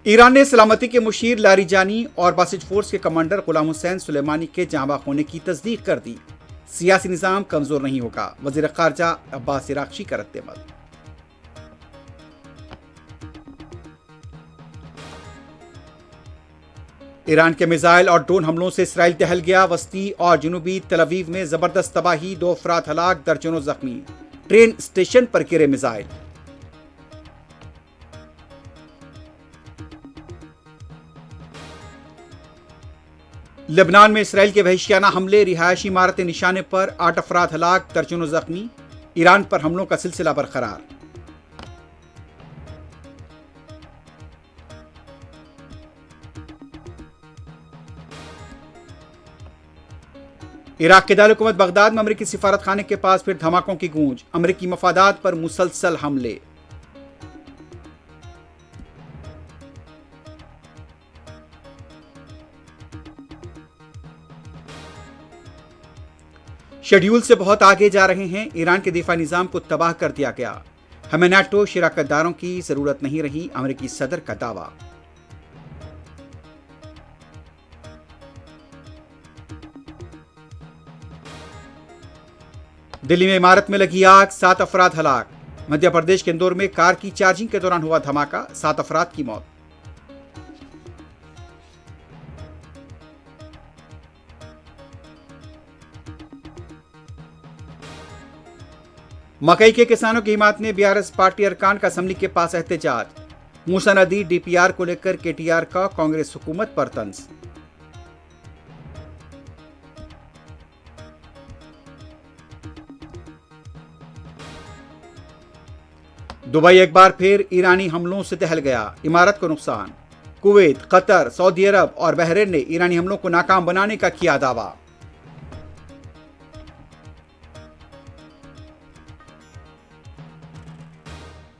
Iran ने सलामती के मुशीर लारिजानी और बासिज फोर्स के कमांडर गुलाम हुसैन सुलेमानी के जाँबाग होने की तस्दीक कर दी। सियासी निज़ाम कमजोर नहीं होगा, वज़ीर ख़ारजा अब्बास इराक़ची का रद्द-ए-अमल। ईरान के मिसाइल और ड्रोन हमलों से इसराइल दहल गया। वस्ती और जनूबी तल अवीव में जबरदस्त तबाही, 2 अफराद हलाक, दर्जनों जख्मी। ट्रेन स्टेशन पर गिरे मिसाइल। लेबनान में इसराइल के वहशियाना हमले, रिहायशी इमारतें निशाने पर, 8 अफराद हलाक, दर्जनों जख्मी। ईरान पर हमलों का सिलसिला बरकरार। इराक के दारुल-हुकूमत बगदाद में अमेरिकी सिफारत खाने के पास फिर धमाकों की गूंज। अमेरिकी मफादात पर मुसलसल हमले। शेड्यूल से बहुत आगे जा रहे हैं। ईरान के दिफाई निजाम को तबाह कर दिया गया। हमें नाटो शिराकतदारों की जरूरत नहीं रही, अमेरिकी सदर का दावा। दिल्ली में इमारत में लगी आग, 7 अफराद हलाक। मध्य प्रदेश के इंदौर में कार की चार्जिंग के दौरान हुआ धमाका, 7 अफराद की मौत। मकई के किसानों की हिमायत ने बीआरएस पार्टी अरकान का असम्बली के पास एहतजाज। मूसा नदी डीपीआर को लेकर केटीआर का कांग्रेस हुकूमत पर तंज। दुबई एक बार फिर ईरानी हमलों से दहल गया, इमारत को नुकसान। कुवैत, कतर, सऊदी अरब और बहरीन ने ईरानी हमलों को नाकाम बनाने का किया दावा।